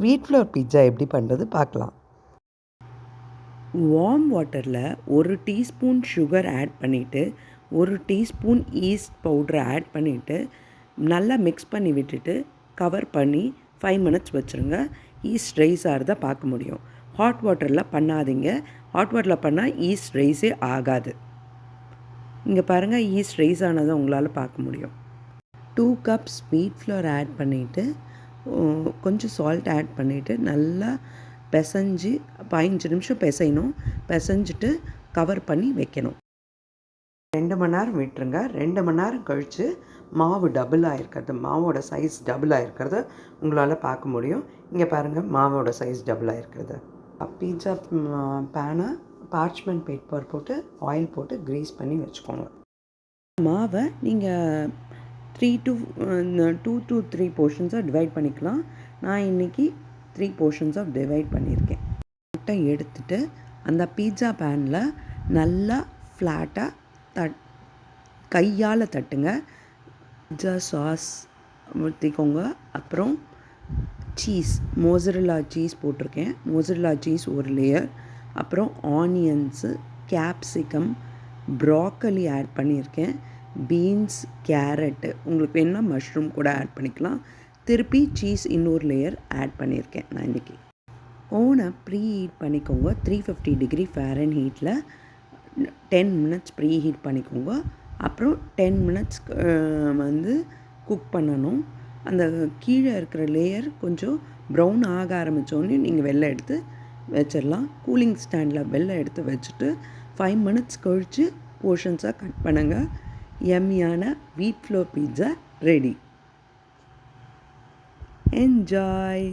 வீட் floor pizza எப்படி பண்ணுறது பார்க்கலாம். வார்ம் வாட்டரில் 1 டீஸ்பூன் சுகர் ஆட் பண்ணிவிட்டு 1 டீஸ்பூன் ஈஸ்ட் பவுட்ரை ஆட் பண்ணிவிட்டு நல்லா மிக்ஸ் பண்ணி விட்டுட்டு கவர் பண்ணி 5 மினிட்ஸ் வச்சுருங்க. ஈஸ்ட் ரைஸ் ஆகிறத பார்க்க முடியும். ஹாட் வாட்டரில் பண்ணாதீங்க. ஹாட் வாட்டரில் பண்ணால் ஈஸ்ட் ரைஸே ஆகாது. இங்கே பாருங்கள், ஈஸ்ட் ரைஸ் ஆனதை உங்களால் பார்க்க முடியும். 2 கப்ஸ் வீட் ஃப்ளோர் ஆட் பண்ணிவிட்டு கொஞ்சம் சால்ட் ஆட் பண்ணிவிட்டு நல்லா பிசைஞ்சு 15 நிமிஷம் பிசையணும். பிசைஞ்சிட்டு கவர் பண்ணி வைக்கணும். 2 மணி நேரம் விட்டுருங்க. 2 மணி நேரம் கழித்து மாவு டபுள் ஆகிருக்கிறது, மாவோட சைஸ் டபுள் ஆகிருக்கிறத உங்களால் பார்க்க முடியும். இங்கே பாருங்கள், மாவோட சைஸ் டபுள் ஆகிருக்கிறது. பீட்சா பேனை பார்ச்மெண்ட் பேப்பர் போட்டு ஆயில் போட்டு க்ரீஸ் பண்ணி வச்சுக்கோங்க. மாவை நீங்கள் 2 to 3 போர்ஷன்ஸாக டிவைட் பண்ணிக்கலாம். நான் இன்றைக்கி 3 போர்ஷன்ஸாக டிவைட் பண்ணியிருக்கேன். முட்டை எடுத்துகிட்டு அந்த பீட்சா பேனில் நல்லா ஃப்ளாட்டாக கையால் தட்டுங்க. பீட்சா சாஸ் ஊற்றிக்கோங்க. அப்புறம் சீஸ், மோசரெல்லா சீஸ் போட்டிருக்கேன். மோசரெல்லா சீஸ் ஒரு லேயர். அப்புறம் ஆனியன்ஸு, கேப்சிகம், ப்ராக்கலி ஆட் பண்ணியிருக்கேன். பீன்ஸ், கேரட்டு, உங்களுக்கு வேணும்னா மஷ்ரூம் கூட ஆட் பண்ணிக்கலாம். திருப்பி சீஸ் இன்னொரு லேயர் ஆட் பண்ணியிருக்கேன் நான் இன்றைக்கி. ஓவனை ப்ரீ ஹீட் பண்ணிக்கோங்க. 350 டிகிரி ஃபாரன்ஹீட்டில் 10 மினிட்ஸ் ப்ரீ ஹீட் பண்ணிக்கோங்க. அப்புறம் 10 மினிட்ஸ் குக் பண்ணணும். அந்த கீழே இருக்கிற லேயர் கொஞ்சம் ப்ரௌன் ஆக ஆரம்பித்தோடனே நீங்கள் வெளில எடுத்து வச்சிடலாம். கூலிங் ஸ்டாண்டில் வெளில எடுத்து வச்சுட்டு 5 மினிட்ஸ் கழித்து போர்ஷன்ஸாக கட் பண்ணுங்கள். யம்மியான வீட் ஃப்ளோர் பீட்சா ரெடி. என்ஜாய்.